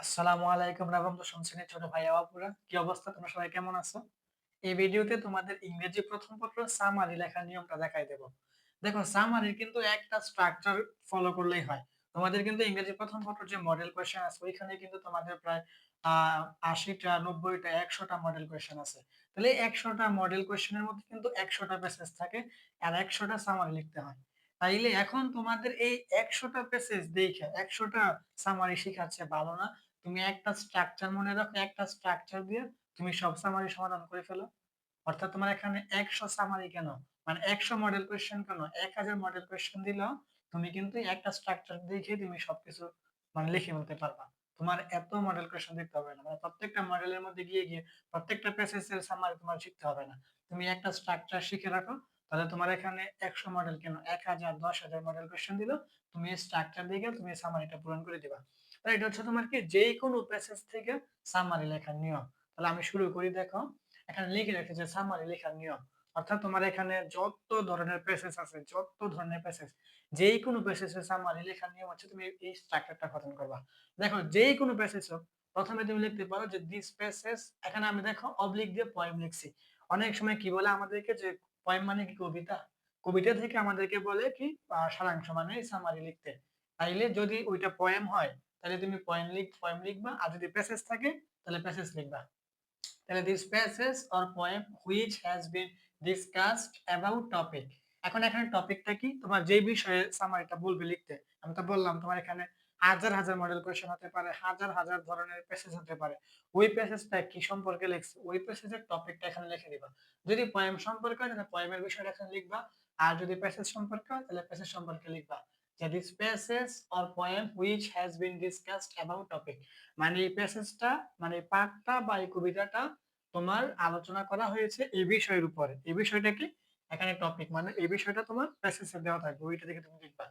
আসসালামু আলাইকুম নবম দশম শ্রেণীর ছোট ভাই আপুরা, কি অবস্থা? তোমরা সবাই কেমন আছো? এই ভিডিওতে তোমাদের ইংরেজি প্রথম পত্র সামারি লেখার নিয়মটা দেখাই দেব। দেখো, সামারির কিন্তু একটা স্ট্রাকচার ফলো করলেই হয়। তোমাদের কিন্তু ইংরেজি প্রথম পত্র যে মডেল কোয়েশ্চেন আছে ওইখানে কিন্তু তোমাদের প্রায় ৮০টা ৯০টা ১০০টা মডেল কোয়েশ্চেন আছে। তাহলে ১০০টা মডেল কোয়েশ্চেনের মধ্যে কিন্তু ১০০টা প্যাসেজ থাকে আর ১০০টা সামারি লিখতে হয়। তাইলে এখন তোমাদের এই ১০০টা প্যাসেজ দেখে ১০০টা সামারি শেখাচ্ছে ভালো না? তুমি একটা স্ট্রাকচার মনে রাখো, একটা স্ট্রাকচার দিয়ে তুমি সব সামারি সমাধান করে ফেলো। অর্থাৎ তোমার এখানে ১০০ সামারি কেন, মানে ১০০ মডেল কোয়েশ্চেন কেন, ১০০০ মডেল কোয়েশ্চেন দিলেও তুমি কিন্তু একটা স্ট্রাকচার দেখে তুমি সবকিছু মানে লিখে ফেলতে পারবা। তোমার এত মডেল কোয়েশ্চেন দেখতে হবে না, মানে প্রত্যেকটা মডেলের মধ্যে গিয়ে গিয়ে প্রত্যেকটা প্যাসেজের সামারি তোমার শিখতে হবে না। তুমি একটা স্ট্রাকচার শিখে রাখো, তাহলে তোমার এখানে ১০০ মডেল কেন ১০০০ ১০,০০০ মডেল কোয়েশ্চেন দিলো, তুমি স্ট্রাকচার দেখে তুমি সামারিটা পূরণ করে দিবা। তো এটা হচ্ছে তোমার কি যে কোনো প্যাসেজ থেকে সামারি লেখার নিয়ম। তাহলে আমি শুরু করি। দেখো, এখানে লিখে রেখেছে সামারি লেখার নিয়ম। অর্থাৎ তোমার এখানে যত ধরনের প্যাসেজ আছে, যত ধরনের প্যাসেজ, যেই কোনো প্যাসেজের সামারি লেখার নিয়ম হচ্ছে তুমি এই স্ট্রাকচারটা গঠন করবা। দেখো, যেই কোনো প্যাসেজ হোক, প্রথমে তুমি লিখতে পারো যে দিস প্যাসেজ। এখানে আমি দেখো অবলিক দিয়ে পয়েম লিখছি। অনেক সময় কি বলে আমাদেরকে যে পয়েম মানে কি কবিতা, কবিতা থেকে আমাদেরকে বলে কি সারাংশ মানে সামারি লিখতে। তাইলে যদি ওইটা পয়েম হয় তাহলে তুমি পয়েম লিখবা, আর যদি প্যাসেজ থাকে তাহলে প্যাসেজ লিখবা। তাহলে this passage or poem which has been discussed about topic. এখন এখানে টপিকটা কি, তোমার যে বিষয়ে সামারিটা বলবে লিখতে। আমি তো বললাম তোমার এখানে হাজার হাজার মডেল কোয়েশ্চেন হতে পারে, হাজার হাজার ধরনের প্যাসেজ হতে পারে। ওই প্যাসেজটা কি সম্পর্কে লিখছে, ওই প্যাসেজের টপিকটা এখানে লিখে দিবা। যদি পোয়েম সম্পর্কে হয় তাহলে পোয়েমের বিষয়টা এখানে লিখবা, আর যদি প্যাসেজ সম্পর্কে হয় তাহলে প্যাসেজ সম্পর্কে লিখবা। যে this passage or poem which has been discussed about topic, মানে এই প্যাসেজটা, মানে এই পাঠটা বা এই কবিতাটা তোমার আলোচনা করা হয়েছে এই বিষয়ের উপরে। এই বিষয়টা কি, এখানে টপিক মানে এই বিষয়টা তোমার প্যাসেজে দেওয়া থাকবে, ওইটা থেকে তুমি লিখবা।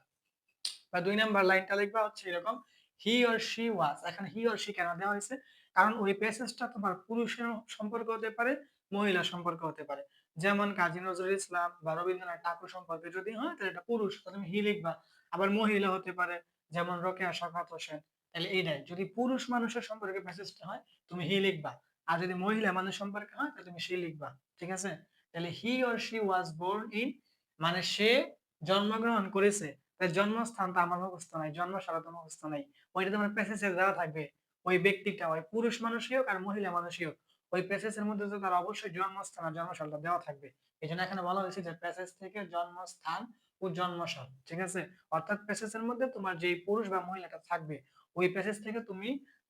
বা ২ নাম্বার লাইনটা লিখবা হচ্ছে এরকম, হি অর শি ওয়াজ। এখানে হি অর শি কেন দেওয়া হয়েছে? কারণ ওই প্যাসেজটা তোমার পুরুষের সম্পর্ক হতে পারে, মহিলা সম্পর্ক হতে পারে। যেমন কাজী নজরুল ইসলাম বা রবীন্দ্রনাথ ঠাকুর সম্পর্কে যদি হয় তাহলে এটা পুরুষ, তো তুমি হি লিখবা। আবার মহিলা হতে পারে, যেমন রোকেয়া সাখাওয়াত হোসেন, তাহলে এইটাই। যদি পুরুষ মানুষের সম্পর্কে প্যাসেজটা হয় তুমি হি লিখবা, আর যদি মহিলা মানুষ সম্পর্কে হয় তাহলে তুমি শি লিখবা। ঠিক আছে? তাহলে he or she was born in, মানে সে জন্মগ্রহণ করেছে। তার জন্মস্থানটা আমার মুখস্থ নাই, জন্মসালও তো মুখস্থ নাই। ওইটা তোমার প্যাসেজে দেওয়া থাকবে। ওই ব্যক্তিটা ওই পুরুষ মানুষই হোক আর মহিলা মানুষই হোক, ওই প্যাসেজের মধ্যে তো তার অবশ্যই জন্মস্থান আর জন্মসালটা দেওয়া থাকবে। এজন্য এখানে বলা হয়েছে যে প্যাসেজ থেকে জন্মস্থান ও জন্মসাল। ঠিক আছে? অর্থাৎ প্যাসেজের মধ্যে তোমার যেই পুরুষ বা মহিলাটা থাকবে, ওই প্যাসেজ থেকে তুমি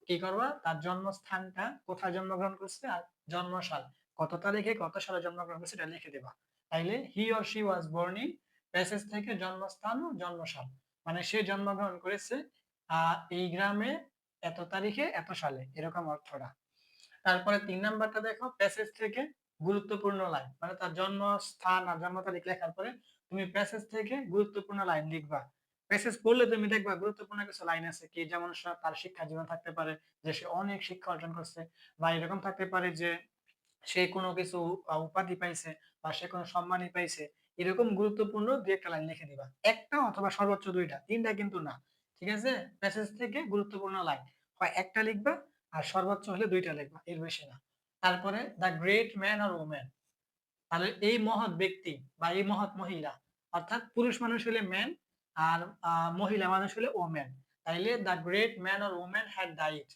কি করবা, তার জন্মস্থানটা কোথায় জন্মগ্রহণ করছে আর জন্মসাল কত তারিখে কত সালে জন্মগ্রহণ করছে এটা লিখে দেবা। তাইলে he or she was born in, passage থেকে জন্মস্থান ও জন্মসাল, মানে সে জন্মগ্রহণ করেছে এই গ্রামে এত তারিখে এত সালে, এরকম অর্থটা। তারপরে ৩ নাম্বারটা দেখো, প্যাসেজ থেকে গুরুত্বপূর্ণ লাইন, মানে তার জন্মস্থান আর জন্ম তারিখ লেখার পরে তুমি প্যাসেজ থেকে গুরুত্বপূর্ণ লাইন লিখবা। প্যাসেজ পড়লে তুমি দেখবা গুরুত্বপূর্ণ কিছু লাইন আছে কি, যেমন তার শিক্ষা জীবন থাকতে পারে, যে সে অনেক শিক্ষা অর্জন করছে, বা এরকম থাকতে পারে যে সে কোনো কিছু উপাধি পাইছে বা সে কোনো সম্মানই পাইছে। এরকম গুরুত্বপূর্ণ ২-১ টা লাইন লিখে দিবা। ১ টা অথবা সর্বোচ্চ ২ টা, ৩ টা কিন্তু না। ঠিক আছে? প্যাসেজ থেকে গুরুত্বপূর্ণ লাইন হয় ১ টা লিখবা আর সর্বোচ্চ হলে ২ টা লিখবা, এর বেশি না। তারপরে the great man or woman, তাহলে এই মহৎ ব্যক্তি বা এই মহৎ মহিলা, অর্থাৎ পুরুষ মানুষ হলে ম্যান আর মহিলা মানুষ হলে ওম্যান। তাইলে the great man or woman had died,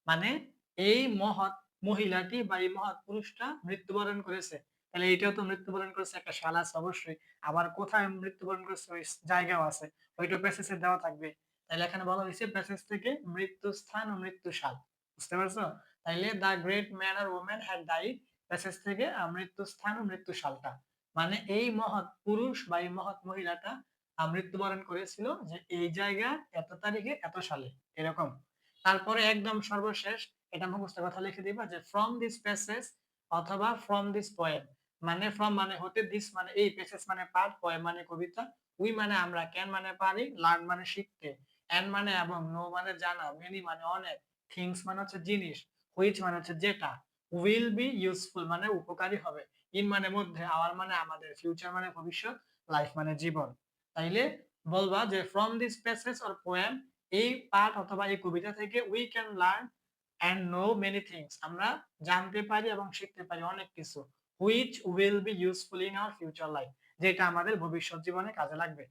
মানে এই মহৎ মহিলাটি বা এই মহৎ পুরুষটা মৃত্যুবরণ করেছে। তাহলে এটাও তো মৃত্যুবরণ করেছে, একটা সাল আছে অবশ্যই। আবার কোথায় মৃত্যুবরণ করেছে ওই জায়গাও আছে, ওইটা প্যাসেজে দেওয়া থাকবে। তাইলে এখানে বলা হয়েছে প্যাসেজ থেকে মৃত্যু স্থান ও মৃত্যু সাল। বুঝতে পারছো? তাইলে the great man or woman had died, passage থেকে মৃত্যু স্থান ও মৃত্যু সালটা, মানে এই মহৎ পুরুষ বা এই মহৎ মহিলাটা মৃত্যুবরণ করেছিল যে এই জায়গা এত তারিখে এত সালে, এরকম। তারপরে একদম সর্বশেষ এটা মুখস্থ কথা লিখে দিবা যে ফ্রম দিস প্যাসেজ অথবা ফ্রম দিস পোয়েম, মানে ফ্রম মানে হতে, দিস মানে এই, প্যাসেজ মানে পাঠ, পোয়েম মানে কবিতা, উই মানে আমরা, ক্যান মানে পারি, লার্ন মানে শিখতে, এন্ড মানে এবং, নো মানে জানা, মেনি মানে অনেক, থিংস মানে হচ্ছে জিনিস, হুইচ মানে হচ্ছে যেটা, উইল বি ইউজফুল মানে উপকারী হবে, ইন মানে মধ্যে, আওয়ার মানে আমাদের, ফিউচার মানে ভবিষ্যৎ, লাইফ মানে জীবন। তাইলে বলবা যে from this passage or poem এই পাঠ অথবা এই কবিতা থেকে we can learn and know many things, আমরা জানতে পারি এবং শিখতে পারি অনেক কিছু, which will be useful in our future life, যেটা আমাদের ভবিষ্যৎ জীবনে কাজে লাগবে।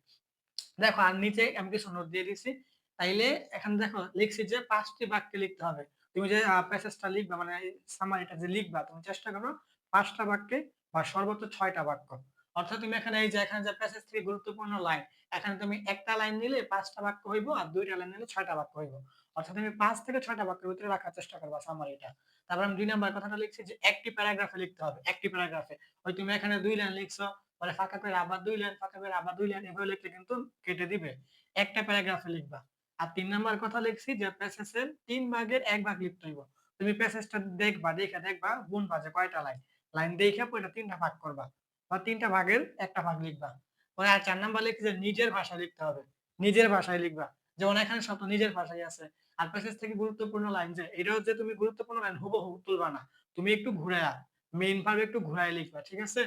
দেখো আর নিচে আমি কিছু নোট দিয়ে দিছি। তাইলে এখানে দেখো লিখছি যে ৫ টি বাক্যে লিখতে হবে। তুমি যে প্যাসেজটা লিখবা মানে এই সামারিটা যে লিখবা তুমি চেষ্টা করো ৫ টা বাক্যে বা সর্বোচ্চ ৬ টা বাক্য। অর্থাৎ তুমি এখানে এই যে এখানে যে প্যাসেজ থেকে গুরুত্বপূর্ণ লাইন, এখানে তুমি একটা লাইন নিলে ৫ টা বাক্য হইব আর ২ টা লাইন নিলে ৬ টা বাক্য হইব। অর্থাৎ তুমি ৫ থেকে ৬ টা বাক্যের ভিতরে রাখার চেষ্টা করবা সামারিটা। তারপর আমি ২ নাম্বার কথাটা লিখছি যে একটি প্যারাগ্রাফে লিখতে হবে। একটি প্যারাগ্রাফে। ওই তুমি এখানে ২ লাইন লিখছো, পরে ফাঁকা করে আবার ২ লাইন, ফাঁকা করে আবার ২ লাইন এভাবে লিখলে কিন্তু কেটে দিবে। একটা প্যারাগ্রাফে লিখবা। আর ৩ নাম্বার কথা লিখছি যে প্যাসেজের ৩ ভাগের ১ ভাগ লিখতে হইব। তুমি প্যাসেজটা দেখবা, দেখবা গুনবা যে কয়টা লাইন। লাইন দেইখা পরে ৩ টা ভাগ করবা। বা ৩ টা ভাগের ১ টা ভাগ লিখবা। পরে আর ৪ নাম্বার লিখছি যে নিজের ভাষায় লিখতে হবে। নিজের ভাষায় লিখবা। যেমন এখানে শব্দ নিজের ভাষায় আছে। আর প্যাসেজ থেকে গুরুত্বপূর্ণ লাইন যে এটাও যে তুমি গুরুত্বপূর্ণ লাইন হুবহু তুলবা না। তুমি একটু ঘুরায়া, মেইন ভার্ব একটু ঘুরায় লিখবা। ঠিক আছে?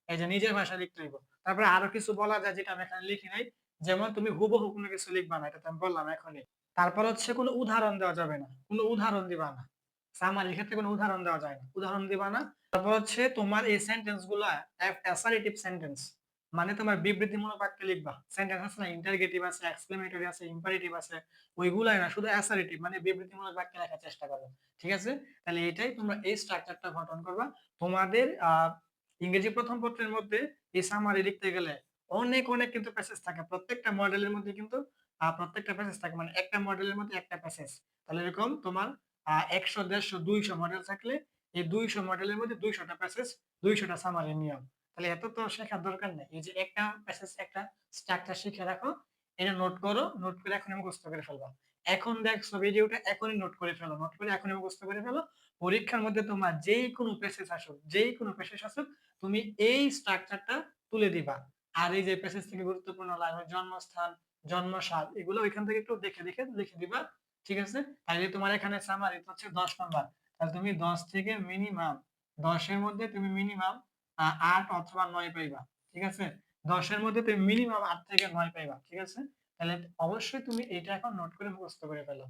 এই যে নিজের ভাষায় লিখতে হইব। তারপরে আরো কিছু বলা যায় যেটা আমি এখানে লিখি নাই। যেমন তুমি হুবহু কোনো কিছু লিখবা না। এটা তো আমি বললাম এখনই। তারপর হচ্ছে কোনো উদাহরণ দেওয়া যাবে না। কোনো উদাহরণ দিবা না। সামারির ক্ষেত্রে কোনো উদাহরণ দেওয়া যায় না। উদাহরণ দিবা না। তারপর হচ্ছে তোমার এই সেন্টেন্স গুলা অ্যাসার্টিভ সেন্টেন্স। মানে তোমার বিবৃতিমূলক বাক্য লিখবা। সেন্টেন্স আছে না ইন্টারগেটিভ আছে, এক্সক্লেমেটরি আছে, ইম্পারেটিভ আছে। ওইগুলাই না শুধু অ্যাসার্টিভ মানে বিবৃতিমূলক বাক্য লেখার চেষ্টা করো। ঠিক আছে? তাহলে এটাই তোমরা এই স্ট্রাকচারটা গঠন করবা। তোমাদের ইংরেজি প্রথম পত্রের মধ্যে এই সামারি লিখতে গেলে অনেক কিন্তু প্যাসেজ থাকে। প্রত্যেকটা মডেলের মধ্যে কিন্তু প্রত্যেকটা প্যাসেজ থাকে। মানে একটা মডেলের মধ্যে একটা প্যাসেজ। তাহলে এরকম তোমার ১০০, ১৫০, ২০০ মডেল থাকলে এই ২০০ মডেলের মধ্যে ২০০ টা প্যাসেজ, ২০০ টা সামারি নিয়ম। তাহলে এত তো শেখার দরকার নেই। এই যে একটা প্যাসেজ একটা স্ট্রাকচার শিখে রাখো। এটা নোট করো, নোট করে এখনই মুখস্থ করে ফেলবা। এখন দেখছো ভিডিওটা এখনই নোট করে ফেলো। নোট করে এখনই মুখস্থ করে ফেলো। পরীক্ষার মধ্যে তোমার যেইকোনো প্যাসেজ আসুক, যেইকোনো প্যাসেজ আসুক তুমি এই স্ট্রাকচারটা তুলে দিবা। আর এই যে প্যাসেজ থেকে গুরুত্বপূর্ণ লাইন জন্মস্থান, জন্মসাল এগুলো ওইখান থেকে একটু দেখে লিখে দিবা। ঠিক আছে? তাইলে তোমার এখানে সামারি হচ্ছে ১০ নাম্বার। তাহলে তুমি ১০ থেকে মিনিমাম ১০ এর মধ্যে তুমি মিনিমাম ৮ অথবা ৯ পাইবা। ঠিক আছে? ১০ এর মধ্যে তুমি মিনিমাম ৮ থেকে ৯ পাইবা। ঠিক আছে? তাহলে অবশ্যই তুমি এটা এখন নোট করে মুখস্থ করে ফেলো।